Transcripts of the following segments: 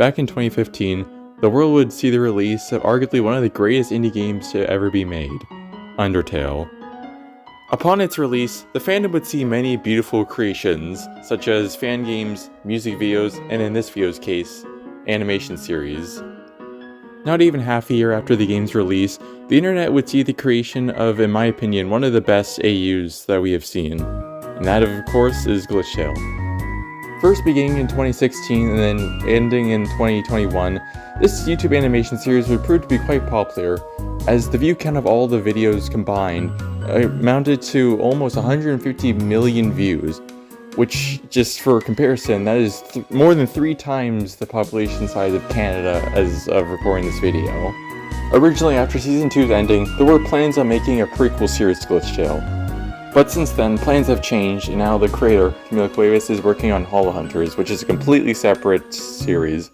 Back in 2015, the world would see the release of arguably one of the greatest indie games to ever be made, Undertale. Upon its release, the fandom would see many beautiful creations, such as fan games, music videos, and in this video's case, animation series. Not even half a year after the game's release, the internet would see the creation of, in my opinion, one of the best AUs that we have seen, and that of course is Glitchtale. First beginning in 2016 and then ending in 2021, this YouTube animation series would prove to be quite popular, as the view count of all the videos combined amounted to almost 150 million views, which, just for comparison, that is more than 3 times the population size of Canada as of recording this video. Originally, after Season 2's ending, there were plans on making a prequel series to Glitchtale. But since then, plans have changed, and now the creator, Camila Cuevas, is working on Hollow Hunters, which is a completely separate series.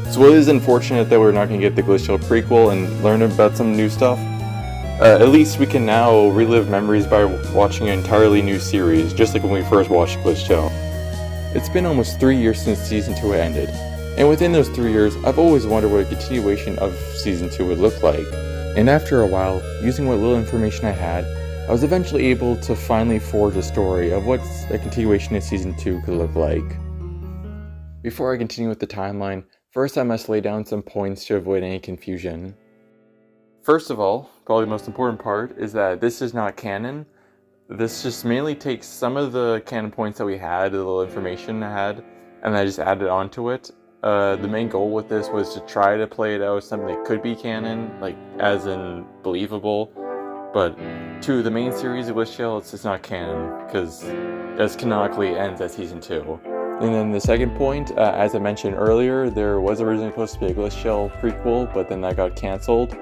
So it is unfortunate that we're not going to get the Glitchtale prequel and learn about some new stuff. At least we can now relive memories by watching an entirely new series, just like when we first watched Glitchtale. It's been almost 3 years since Season 2 ended, and within those 3 years, I've always wondered what a continuation of Season 2 would look like. And after a while, using what little information I had, I was eventually able to finally forge a story of what a continuation of Season 2 could look like. Before I continue with the timeline, first I must lay down some points to avoid any confusion. First of all, probably the most important part, is that this is not canon. This just mainly takes some of the canon points that we had, the little information I had, and I just added onto it. The main goal with this was to try to play it out as something that could be canon, like as in believable. But to the main series of Glitchtale, it's just not canon, because it canonically ends at Season 2. And then the second point, as I mentioned earlier, there was originally supposed to be a Glitchtale prequel, but then that got cancelled.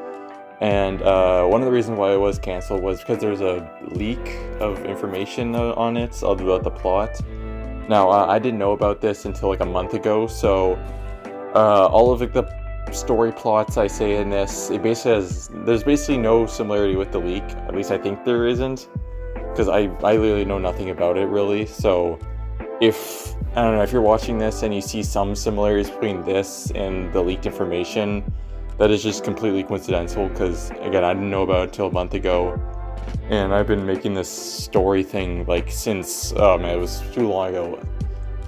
And one of the reasons why it was cancelled was because there's a leak of information on it about the plot. Now, I didn't know about this until like a month ago, so all of the story plots I say in this, there's basically no similarity with the leak. At least I think there isn't, because I literally know nothing about it really. So if you're watching this and you see some similarities between this and the leaked information, that is just completely coincidental, because again, I didn't know about it until a month ago, and I've been making this story thing like since, it was too long ago.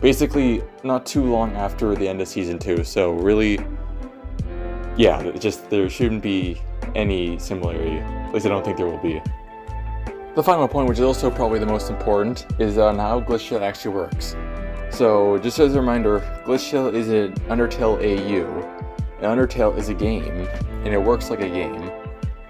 Basically, not too long after the end of Season 2, so really, yeah, there shouldn't be any similarity. At least I don't think there will be. The final point, which is also probably the most important, is on how Glitchtale actually works. So, just as a reminder, Glitchtale is an Undertale AU. And Undertale is a game, and it works like a game.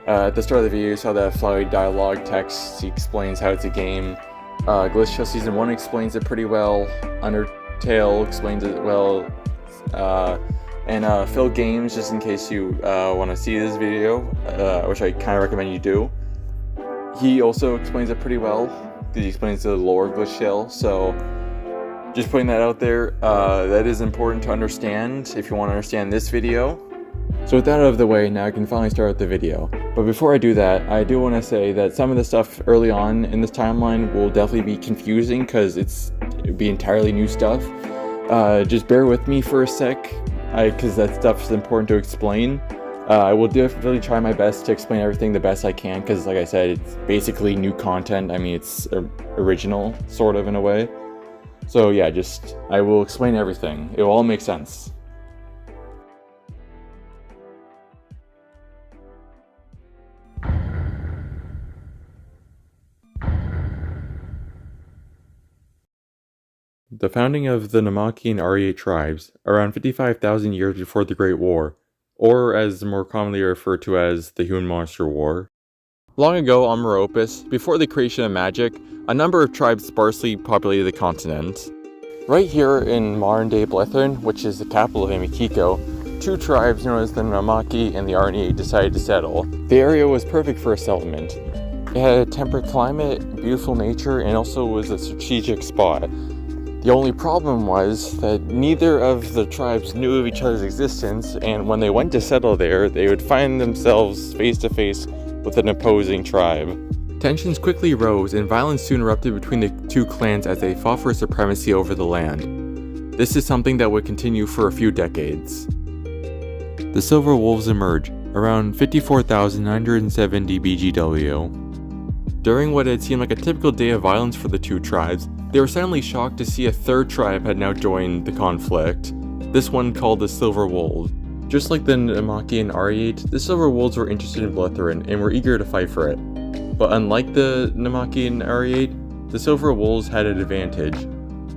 At the start of the video, you saw that flowery dialogue text. He explains how it's a game. Glitchtale Season 1 explains it pretty well. Undertale explains it well. And Phil Games, just in case you want to see this video, which I kind of recommend you do, he also explains it pretty well, because he explains the lore of Glitchtale. So just putting that out there, that is important to understand if you want to understand this video. So with that out of the way, now I can finally start with the video. But before I do that, I do want to say that some of the stuff early on in this timeline will definitely be confusing, because it'll be entirely new stuff. Just bear with me for a sec, because that stuff is important to explain. I will definitely try my best to explain everything the best I can, because like I said, it's basically new content. I mean, it's original, sort of, in a way. So yeah, I will explain everything. It will all make sense. The founding of the Namakhi and Arya tribes, around 55,000 years before the Great War, or as more commonly referred to as the Human Monster War. Long ago on Meropis, before the creation of magic, a number of tribes sparsely populated the continent. Right here in modern-day Blethern, which is the capital of Amikeko, 2 tribes known as the Namakhi and the Arya decided to settle. The area was perfect for a settlement. It had a temperate climate, beautiful nature, and also was a strategic spot. The only problem was that neither of the tribes knew of each other's existence, and when they went to settle there, they would find themselves face to face with an opposing tribe. Tensions quickly rose, and violence soon erupted between the 2 clans as they fought for supremacy over the land. This is something that would continue for a few decades. The Silver Wolves emerge around 54,970 BGW. During what had seemed like a typical day of violence for the two tribes, they were suddenly shocked to see a third tribe had now joined the conflict, this one called the Silver Wolves. Just like the Namaki and Ariate, the Silver Wolves were interested in Blethern and were eager to fight for it. But unlike the Namaki and Ariate, the Silver Wolves had an advantage.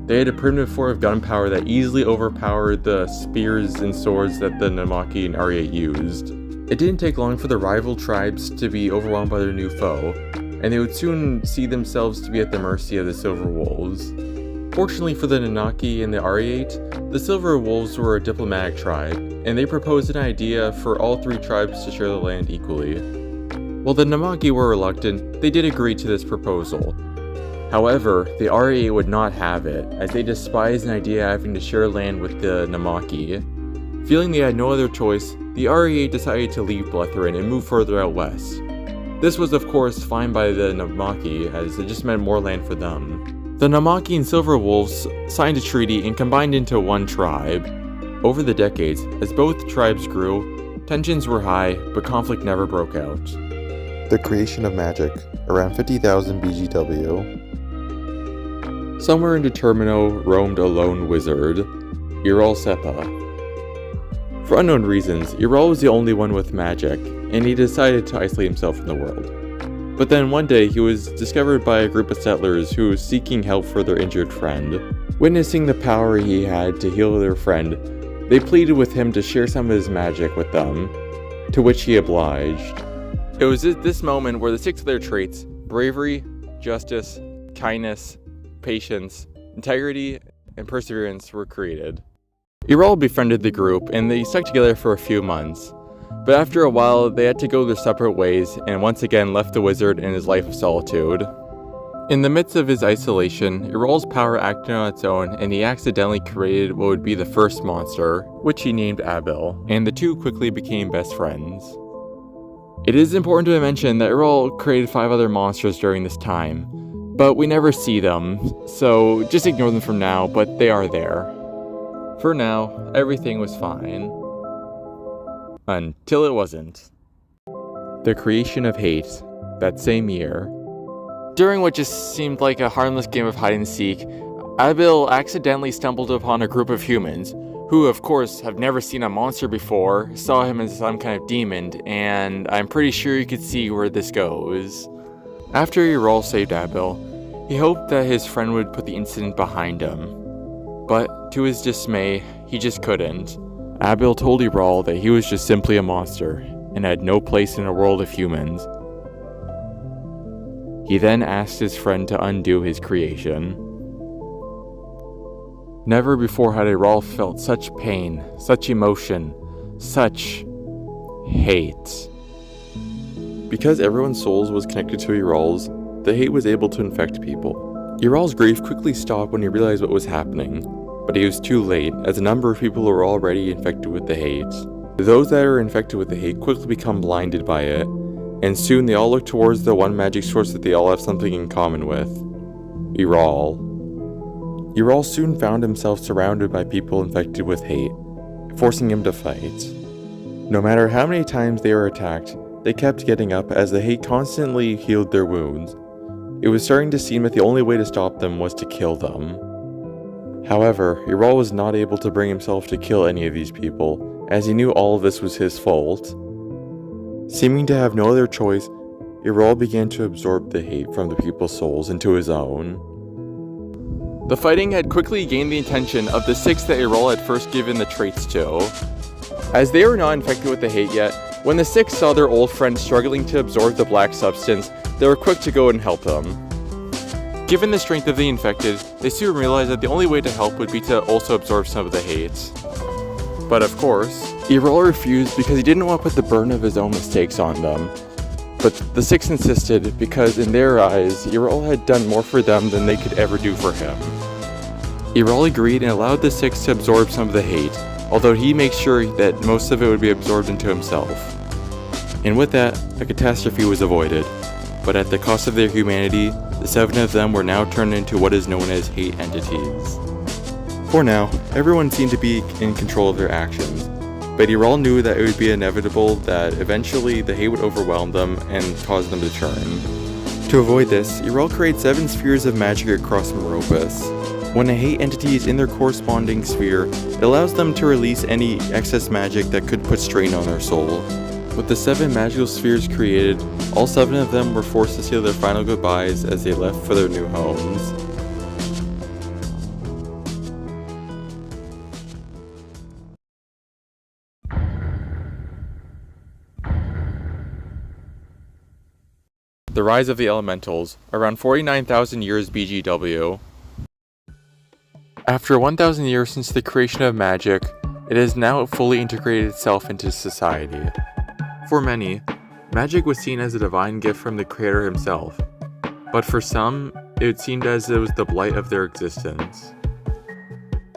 They had a primitive form of gunpowder that easily overpowered the spears and swords that the Namaki and Ariate used. It didn't take long for the rival tribes to be overwhelmed by their new foe, and they would soon see themselves to be at the mercy of the Silver Wolves. Fortunately for the Nanaki and the Ariate, the Silver Wolves were a diplomatic tribe, and they proposed an idea for all three tribes to share the land equally. While the Namaki were reluctant, they did agree to this proposal. However, the Ariate would not have it, as they despised an idea of having to share land with the Namaki. Feeling they had no other choice, the Ariate decided to leave Blethern and move further out west. This was of course fine by the Namaki, as it just meant more land for them. The Namaki and Silver Wolves signed a treaty and combined into one tribe. Over the decades, as both tribes grew, tensions were high, but conflict never broke out. The creation of magic, around 50,000 BGW. Somewhere in Determino roamed a lone wizard, Iral Sepa. For unknown reasons, Iral was the only one with magic, and he decided to isolate himself from the world. But then one day he was discovered by a group of settlers who was seeking help for their injured friend. Witnessing the power he had to heal their friend, they pleaded with him to share some of his magic with them, to which he obliged. It was at this moment where the 6 of their traits, bravery, justice, kindness, patience, integrity, and perseverance were created. Iral befriended the group and they stuck together for a few months. But after a while, they had to go their separate ways and once again left the wizard in his life of solitude. In the midst of his isolation, Iral's power acted on its own and he accidentally created what would be the first monster, which he named Abil, and the two quickly became best friends. It is important to mention that Iral created 5 other monsters during this time, but we never see them, so just ignore them for now, but they are there. For now, everything was fine. Until it wasn't. The creation of hate, that same year. During what just seemed like a harmless game of hide and seek, Abil accidentally stumbled upon a group of humans, who of course have never seen a monster before, saw him as some kind of demon, and I'm pretty sure you could see where this goes. After Iral saved Abil, he hoped that his friend would put the incident behind him. But to his dismay, he just couldn't. Abil told Iral that he was just simply a monster, and had no place in a world of humans. He then asked his friend to undo his creation. Never before had Iral felt such pain, such emotion, such hate. Because everyone's souls was connected to Iral's, the hate was able to infect people. Iral's grief quickly stopped when he realized what was happening, but he was too late, as a number of people were already infected with the hate. Those that are infected with the hate quickly become blinded by it, and soon they all look towards the one magic source that they all have something in common with: Iral. Iral soon found himself surrounded by people infected with hate, forcing him to fight. No matter how many times they were attacked, they kept getting up as the hate constantly healed their wounds. It was starting to seem that the only way to stop them was to kill them. However, Iral was not able to bring himself to kill any of these people, as he knew all of this was his fault. Seeming to have no other choice, Iral began to absorb the hate from the people's souls into his own. The fighting had quickly gained the attention of the 6 that Iral had first given the traits to. As they were not infected with the hate yet, when the 6 saw their old friend struggling to absorb the black substance, they were quick to go and help him. Given the strength of the infected, they soon realized that the only way to help would be to also absorb some of the hate. But of course, Iral refused because he didn't want to put the burden of his own mistakes on them. But the 6 insisted because in their eyes, Iral had done more for them than they could ever do for him. Iral agreed and allowed the 6 to absorb some of the hate, although he makes sure that most of it would be absorbed into himself. And with that, a catastrophe was avoided. But at the cost of their humanity, the 7 of them were now turned into what is known as hate entities. For now, everyone seemed to be in control of their actions, but Yrel knew that it would be inevitable that eventually the hate would overwhelm them and cause them to turn. To avoid this, Yrel creates 7 spheres of magic across Meropis. When a hate entity is in their corresponding sphere, it allows them to release any excess magic that could put strain on their soul. With the 7 magical spheres created, all 7 of them were forced to seal their final goodbyes as they left for their new homes. The Rise of the Elementals, around 49,000 years BGW. After 1,000 years since the creation of magic, it has now fully integrated itself into society. For many, magic was seen as a divine gift from the creator himself, but for some, it seemed as it was the blight of their existence.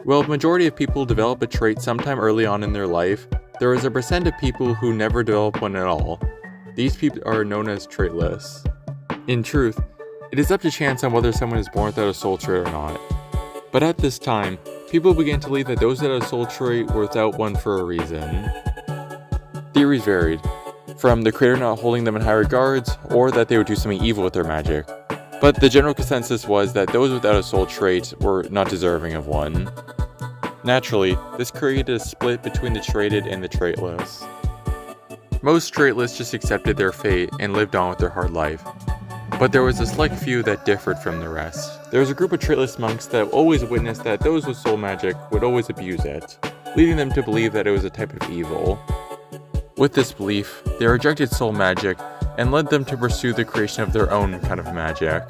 While the majority of people develop a trait sometime early on in their life, there is a percent of people who never develop one at all. These people are known as traitless. In truth, it is up to chance on whether someone is born without a soul trait or not. But at this time, people began to believe that those that had a soul trait were without one for a reason. Theories varied, from the creator not holding them in high regards, or that they would do something evil with their magic. But the general consensus was that those without a soul trait were not deserving of one. Naturally, this created a split between the traded and the traitless. Most traitless just accepted their fate and lived on with their hard life. But there was a select few that differed from the rest. There was a group of traitless monks that always witnessed that those with soul magic would always abuse it, leading them to believe that it was a type of evil. With this belief, they rejected soul magic and led them to pursue the creation of their own kind of magic.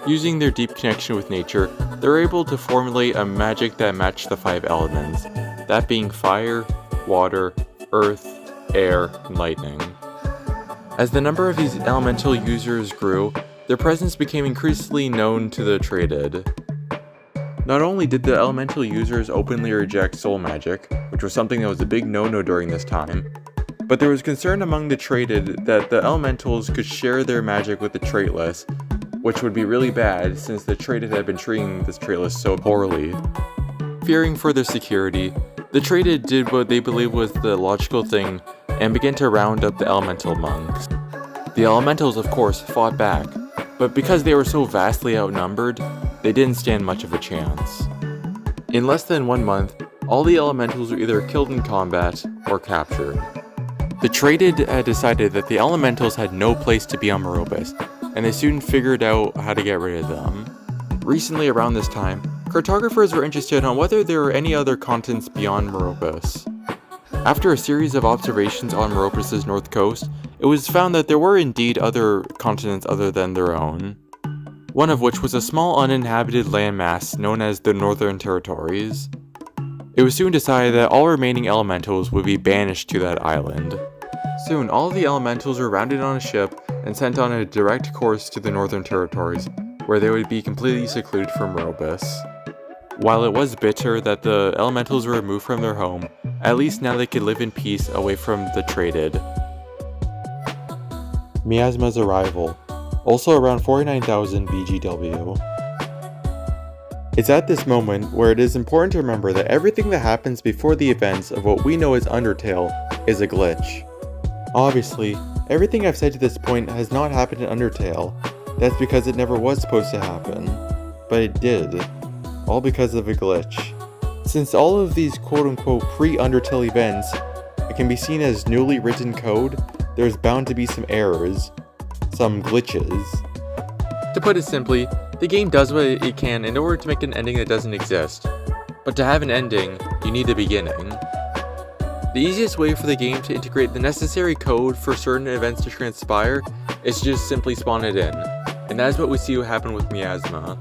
Using their deep connection with nature, they were able to formulate a magic that matched the 5 elements, that being fire, water, earth, air, and lightning. As the number of these elemental users grew, their presence became increasingly known to the traded. Not only did the elemental users openly reject soul magic, which was something that was a big no-no during this time, but there was concern among the traded that the elementals could share their magic with the traitless, which would be really bad since the traded had been treating this traitless so poorly. Fearing for their security, the traded did what they believed was the logical thing and began to round up the elemental monks. The elementals, of course, fought back, but because they were so vastly outnumbered, they didn't stand much of a chance. In less than 1 month, all the elementals were either killed in combat or captured. The traded had decided that the elementals had no place to be on Meropis, and they soon figured out how to get rid of them. Recently around this time, cartographers were interested on whether there were any other continents beyond Meropis. After a series of observations on Meropis' north coast, it was found that there were indeed other continents other than their own, one of which was a small uninhabited landmass known as the Northern Territories. It was soon decided that all remaining elementals would be banished to that island. Soon, all of the elementals were rounded on a ship and sent on a direct course to the Northern Territories, where they would be completely secluded from Meropis. While it was bitter that the elementals were removed from their home, at least now they could live in peace away from the traded. Miasma's arrival, also around 49,000 BGW. It's at this moment where it is important to remember that everything that happens before the events of what we know as Undertale is a glitch. Obviously, everything I've said to this point has not happened in Undertale. That's because it never was supposed to happen. But it did. All because of a glitch. Since all of these quote-unquote pre-Undertale events can be seen as newly written code, there's bound to be some errors, some glitches. To put it simply, the game does what it can in order to make an ending that doesn't exist. But to have an ending, you need a beginning. The easiest way for the game to integrate the necessary code for certain events to transpire is to just simply spawn it in, and that is what we see what happened with Miasma.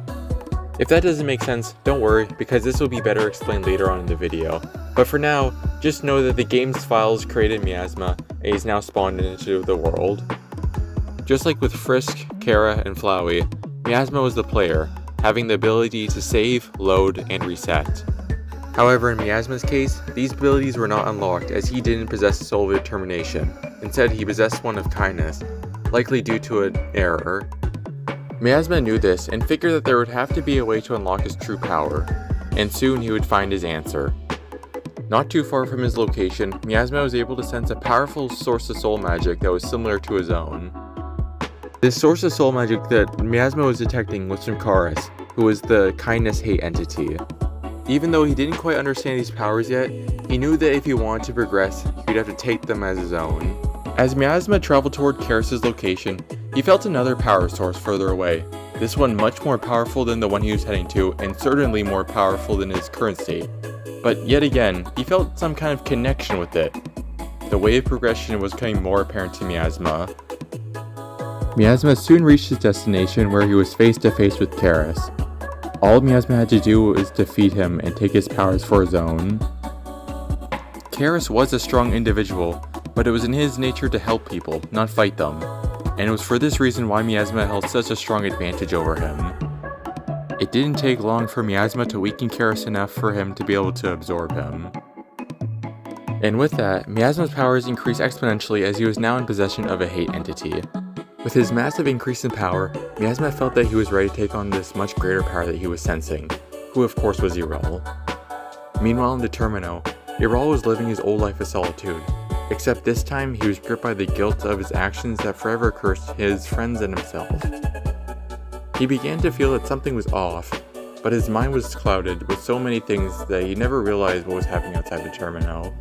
If that doesn't make sense, don't worry, because this will be better explained later on in the video. But for now, just know that the game's files created Miasma, and he's now spawned into the world. Just like with Frisk, Kara, and Flowey, Miasma was the player, having the ability to save, load, and reset. However, in Miasma's case, these abilities were not unlocked as he didn't possess a soul of determination. Instead, he possessed one of kindness, likely due to an error. Miasma knew this and figured that there would have to be a way to unlock his true power. and soon he would find his answer. Not too far from his location, Miasma was able to sense a powerful source of soul magic that was similar to his own. This source of soul magic that Miasma was detecting was from Karis, who was the kindness-hate entity. Even though he didn't quite understand these powers yet, he knew that if he wanted to progress, he'd have to take them as his own. As Miasma traveled toward Karis' location, he felt another power source further away. This one much more powerful than the one he was heading to, and certainly more powerful than his current state. But yet again, he felt some kind of connection with it. The way of progression was becoming more apparent to Miasma. Miasma soon reached his destination where he was face to face with Karis. All Miasma had to do was defeat him and take his powers for his own. Karis was a strong individual, but it was in his nature to help people, not fight them. And it was for this reason why Miasma held such a strong advantage over him. It didn't take long for Miasma to weaken Karis enough for him to be able to absorb him. And with that, Miasma's powers increased exponentially as he was now in possession of a hate entity. With his massive increase in power, Miasma felt that he was ready to take on this much greater power that he was sensing, who of course was Yrel. Meanwhile in Determino, Yrel was living his old life of solitude, except this time he was gripped by the guilt of his actions that forever cursed his friends and himself. He began to feel that something was off, but his mind was clouded with so many things that he never realized what was happening outside Determino.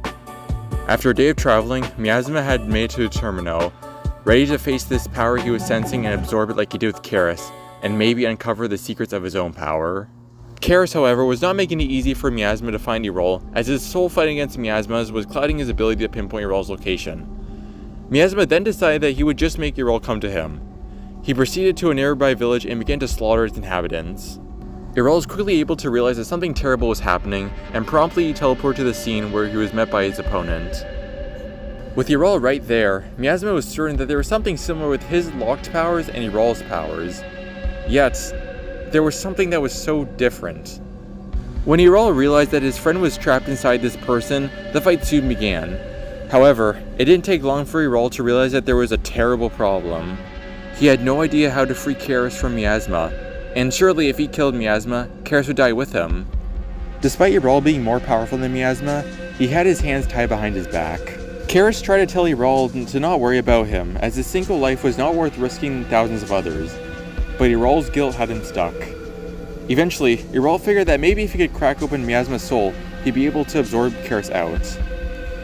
After a day of traveling, Miasma had made it to Determino, ready to face this power he was sensing and absorb it like he did with Karis, and maybe uncover the secrets of his own power. Karis, however, was not making it easy for Miasma to find Yrel, as his soul fight against Miasma's was clouding his ability to pinpoint Yrel's location. Miasma then decided that he would just make Yrel come to him. He proceeded to a nearby village and began to slaughter its inhabitants. Yrel was quickly able to realize that something terrible was happening, and promptly teleported to the scene where he was met by his opponent. With Yrel right there, Miasma was certain that there was something similar with his locked powers and Yrel's powers. Yet, there was something that was so different. When Yrel realized that his friend was trapped inside this person, the fight soon began. However, it didn't take long for Yrel to realize that there was a terrible problem. He had no idea how to free Karis from Miasma, and surely if he killed Miasma, Karis would die with him. Despite Yrel being more powerful than Miasma, he had his hands tied behind his back. Karis tried to tell Yrel to not worry about him, as his single life was not worth risking thousands of others. But Yrel's guilt had him stuck. Eventually, Yrel figured that maybe if he could crack open Miasma's soul, he'd be able to absorb Karis out.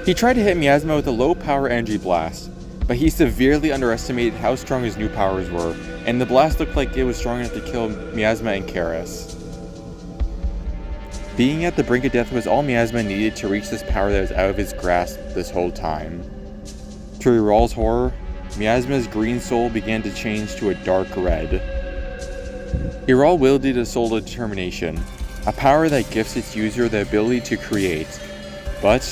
He tried to hit Miasma with a low-power energy blast, but he severely underestimated how strong his new powers were, and the blast looked like it was strong enough to kill Miasma and Karis. Being at the brink of death was all Miasma needed to reach this power that was out of his grasp this whole time. To Yrel's horror, Miasma's green soul began to change to a dark red. Yrel wielded a soul of determination, a power that gifts its user the ability to create. But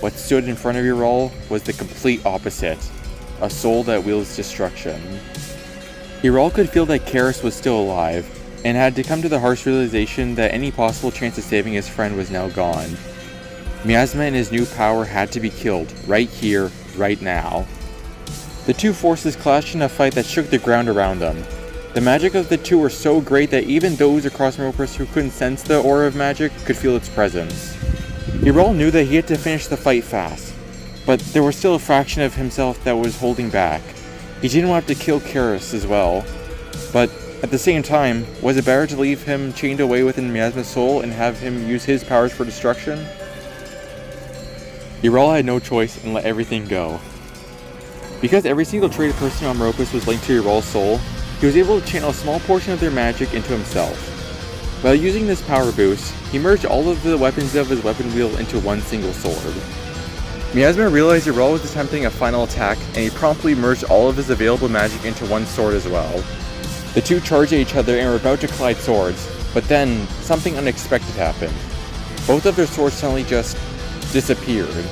what stood in front of Yrel was the complete opposite, a soul that wields destruction. Yrel could feel that Karis was still alive, and had to come to the harsh realization that any possible chance of saving his friend was now gone. Miasma and his new power had to be killed, right here, right now. The two forces clashed in a fight that shook the ground around them. The magic of the two were so great that even those across Meropus who couldn't sense the aura of magic could feel its presence. Yrel knew that he had to finish the fight fast, but there was still a fraction of himself that was holding back. He didn't want to kill Karis as well, but at the same time, was it better to leave him chained away within Miasma's soul and have him use his powers for destruction? Yrel had no choice and let everything go. Because every single traded person on Meropus was linked to Yrel's soul, he was able to channel a small portion of their magic into himself. While using this power boost, he merged all of the weapons of his weapon wheel into one single sword. Miasma realized Yrel was attempting a final attack, and he promptly merged all of his available magic into one sword as well. The two charged at each other and were about to collide swords, but then something unexpected happened. Both of their swords suddenly just disappeared.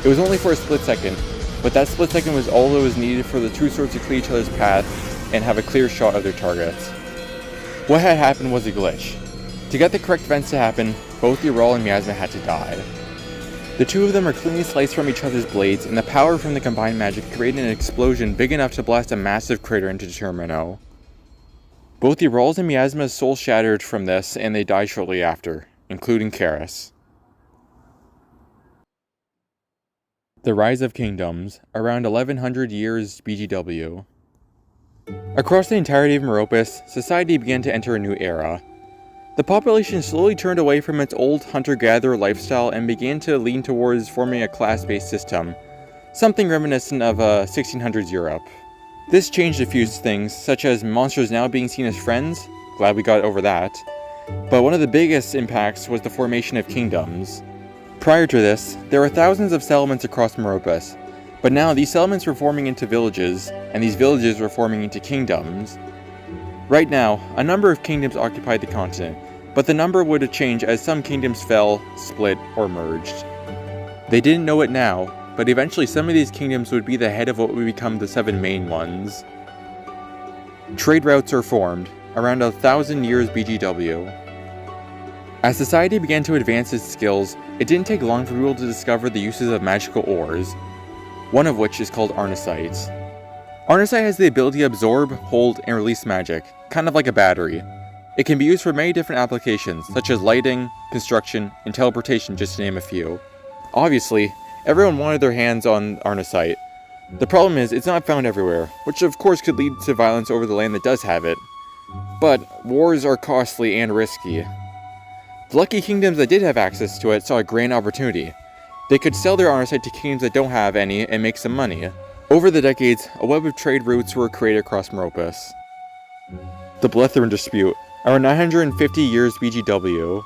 It was only for a split second, but that split second was all that was needed for the two swords to clear each other's path and have a clear shot of their targets. What had happened was a glitch. To get the correct events to happen, both Yrel and Miasma had to die. The two of them were cleanly sliced from each other's blades, and the power from the combined magic created an explosion big enough to blast a massive crater into Determino. Both Yrel's and Miasma's soul shattered from this, and they died shortly after. including Karis. The Rise of Kingdoms, around 1100 years BGW. Across the entirety of Meropis, society began to enter a new era. The population slowly turned away from its old hunter-gatherer lifestyle and began to lean towards forming a class-based system, something reminiscent of 1600s Europe. This changed a few things, such as monsters now being seen as friends, glad we got over that, but one of the biggest impacts was the formation of kingdoms. Prior to this, there were thousands of settlements across Meropis, but now these settlements were forming into villages, and these villages were forming into kingdoms. Right now, a number of kingdoms occupied the continent, but the number would change as some kingdoms fell, split, or merged. They didn't know it now, but eventually some of these kingdoms would be the head of what would become the 7 main ones. Trade routes are formed, around 1000 years BGW. As society began to advance its skills, it didn't take long for people to discover the uses of magical ores, one of which is called Arnesite. Arnesite has the ability to absorb, hold, and release magic, kind of like a battery. It can be used for many different applications, such as lighting, construction, and teleportation, just to name a few. Obviously, everyone wanted their hands on Arnesite. The problem is, it's not found everywhere, which of course could lead to violence over the land that does have it. But wars are costly and risky. The lucky kingdoms that did have access to it saw a grand opportunity. They could sell their Arnesite to kingdoms that don't have any and make some money. Over the decades, a web of trade routes were created across Meropis. The Blethern dispute, around 950 years BGW.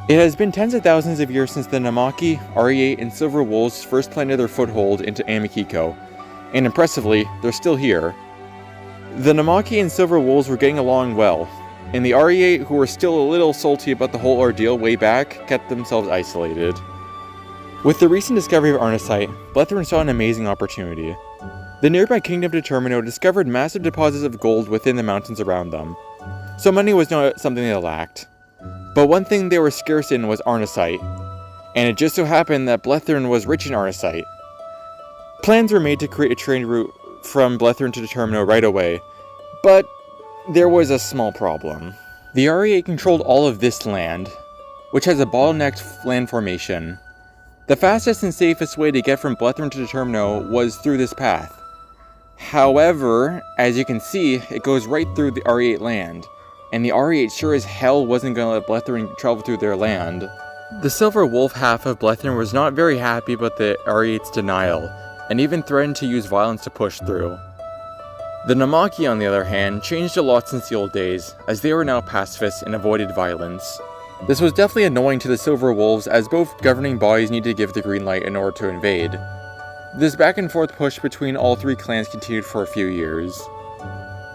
It has been tens of thousands of years since the Namaki, RE8, and Silver Wolves first planted their foothold into Amikeko, and impressively, they're still here. The Namaki and Silver Wolves were getting along well, and the RE8, who were still a little salty about the whole ordeal way back, kept themselves isolated. With the recent discovery of Arnesite, Blethern saw an amazing opportunity. The nearby kingdom Determino discovered massive deposits of gold within the mountains around them, so money was not something they lacked. But one thing they were scarce in was Arnesite, and it just so happened that Blethern was rich in Arnesite. Plans were made to create a trade route from Blethern to Determino right away, but there was a small problem. The RE8 controlled all of this land, which has a bottlenecked land formation. The fastest and safest way to get from Blethern to Determino was through this path. However, as you can see, it goes right through the RE8 land, and the RE8 sure as hell wasn't going to let Blethern travel through their land. The Silver Wolf half of Blethern was not very happy about the RE8's denial, and even threatened to use violence to push through. The Namaki, on the other hand, changed a lot since the old days, as they were now pacifists and avoided violence. This was definitely annoying to the Silver Wolves, as both governing bodies needed to give the green light in order to invade. This back and forth push between all three clans continued for a few years.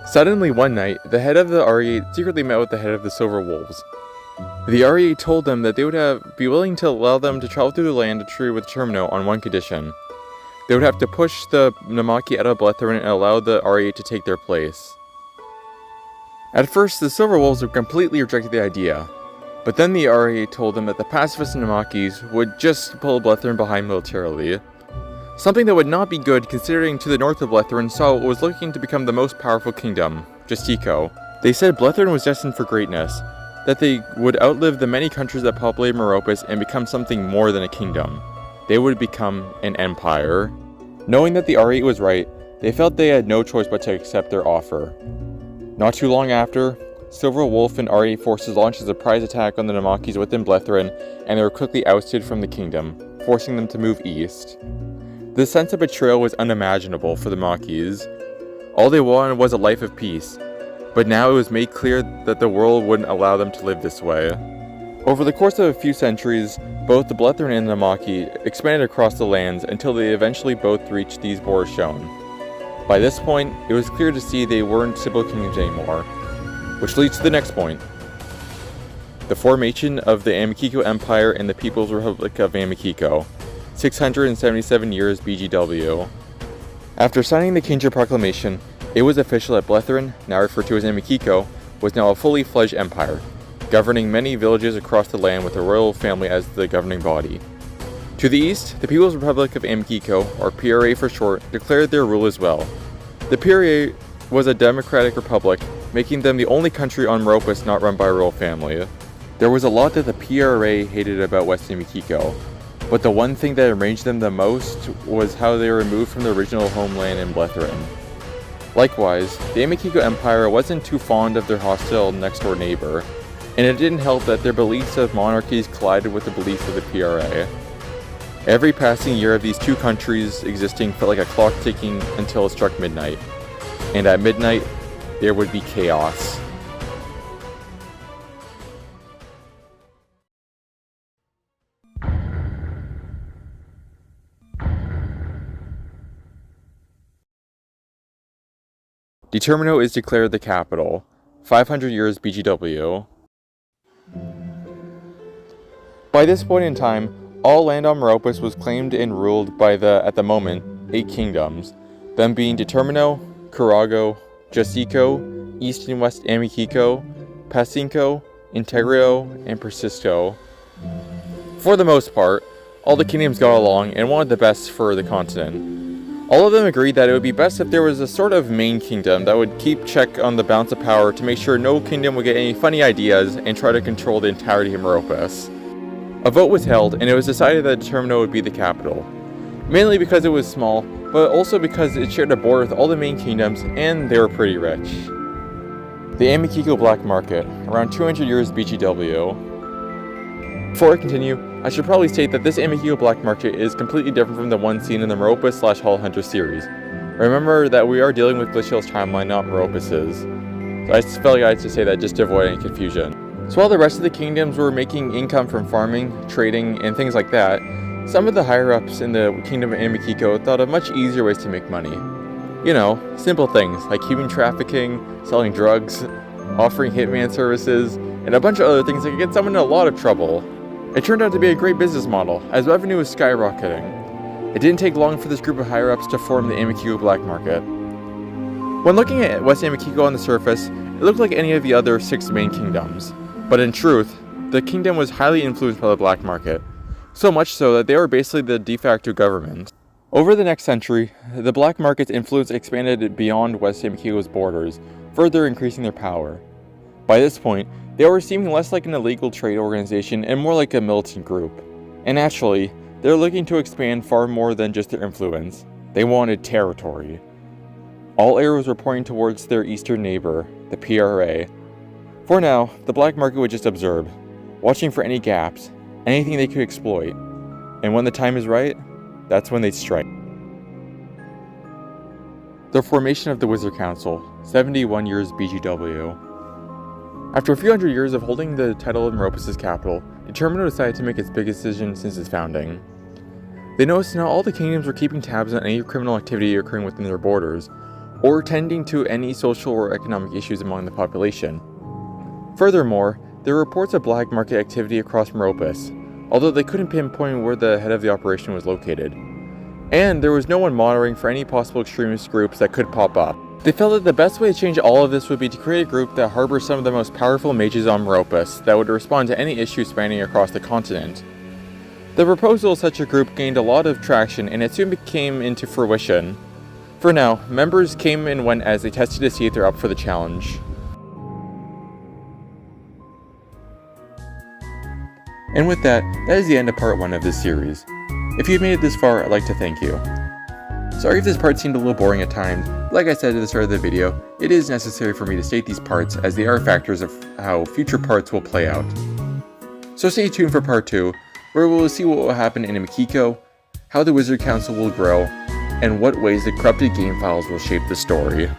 Suddenly one night, the head of the RE8 secretly met with the head of the Silver Wolves. The RE8 told them that they would be willing to allow them to travel through the land to trade with Determino on one condition. They would have to push the Namaki out of Blethern and allow the RE8 to take their place. At first, the Silver Wolves would completely reject the idea, but then the RE8 told them that the pacifist Namakis would just pull Blethern behind militarily. Something that would not be good considering to the north of Blethern saw what was looking to become the most powerful kingdom, Justico. They said Blethern was destined for greatness, that they would outlive the many countries that populate Meropis and become something more than a kingdom. They would become an empire. Knowing that the RE8 was right, they felt they had no choice but to accept their offer. Not too long after, Silver Wolf and RE8 forces launched a surprise attack on the Namakis within Blethern, and they were quickly ousted from the kingdom, forcing them to move east. The sense of betrayal was unimaginable for the Namakis. All they wanted was a life of peace, but now it was made clear that the world wouldn't allow them to live this way. Over the course of a few centuries, both the Blethern and the Namaki expanded across the lands until they eventually both reached these borders shown. By this point, it was clear to see they weren't civil kingdoms anymore, which leads to the next point. The formation of the Amikeko Empire and the People's Republic of Amikeko, 677 years BGW. After signing the Kingship Proclamation, it was official that Blethern, now referred to as Amikeko, was now a fully fledged empire, governing many villages across the land with a royal family as the governing body. To the east, the People's Republic of Amikeko, or PRA for short, declared their rule as well. The PRA was a democratic republic, making them the only country on Meropis not run by a royal family. There was a lot that the PRA hated about West Amikeko, but the one thing that enraged them the most was how they were removed from their original homeland in Blethern. Likewise, the Amikeko Empire wasn't too fond of their hostile next-door neighbor, and it didn't help that their beliefs of monarchies collided with the beliefs of the PRA. Every passing year of these two countries existing felt like a clock ticking until it struck midnight. And at midnight, there would be chaos. Determino is declared the capital. 500 years BGW. By this point in time, all land on Meropis was claimed and ruled by the, at the moment, 8 kingdoms, them being Determino, Carago, Josico, East and West Amikeko, Pacinco, Integrio, and Persisto. For the most part, all the kingdoms got along and wanted the best for the continent. All of them agreed that it would be best if there was a sort of main kingdom that would keep check on the balance of power to make sure no kingdom would get any funny ideas and try to control the entirety of Meropis. A vote was held, and it was decided that Determino would be the capital, mainly because it was small, but also because it shared a border with all the main kingdoms, and they were pretty rich. The Amikeko Black Market, around 200 years BGW. Before I continue, I should probably state that this Amikeko Black Market is completely different from the one seen in the Meropis/Hall Hunter series. Remember that we are dealing with Glitchtale's timeline, not Meropis's. So I just felt like I had to say that just to avoid any confusion. So while the rest of the kingdoms were making income from farming, trading, and things like that, some of the higher-ups in the Kingdom of Amikeko thought of much easier ways to make money. You know, simple things like human trafficking, selling drugs, offering hitman services, and a bunch of other things that could get someone in a lot of trouble. It turned out to be a great business model, as revenue was skyrocketing. It didn't take long for this group of higher-ups to form the Amikeko Black Market. When looking at West Amikeko on the surface, it looked like any of the other 6 main kingdoms. But in truth, the kingdom was highly influenced by the black market, so much so that they were basically the de facto government. Over the next century, the black market's influence expanded beyond West Amikeko's borders, further increasing their power. By this point, they were seeming less like an illegal trade organization and more like a militant group. And naturally, they're looking to expand far more than just their influence. They wanted territory. All arrows were pointing towards their eastern neighbor, the PRA. For now, the black market would just observe, watching for any gaps, anything they could exploit. And when the time is right, that's when they'd strike. The formation of the Wizard Council, 71 years BGW. After a few hundred years of holding the title of Meropis' capital, Determino decided to make its biggest decision since its founding. They noticed now all the kingdoms were keeping tabs on any criminal activity occurring within their borders, or tending to any social or economic issues among the population. Furthermore, there were reports of black market activity across Meropis, although they couldn't pinpoint where the head of the operation was located. And there was no one monitoring for any possible extremist groups that could pop up. They felt that the best way to change all of this would be to create a group that harbors some of the most powerful mages on Meropis that would respond to any issue spanning across the continent. The proposal of such a group gained a lot of traction, and it soon came into fruition. For now, members came and went as they tested to see if they're up for the challenge. And with that is the end of part 1 of this series. If you've made it this far, I'd like to thank you. Sorry if this part seemed a little boring at times. Like I said at the start of the video, it is necessary for me to state these parts as they are factors of how future parts will play out. So stay tuned for part 2, where we will see what will happen in Amikeko, how the Wizard Council will grow, and what ways the corrupted game files will shape the story.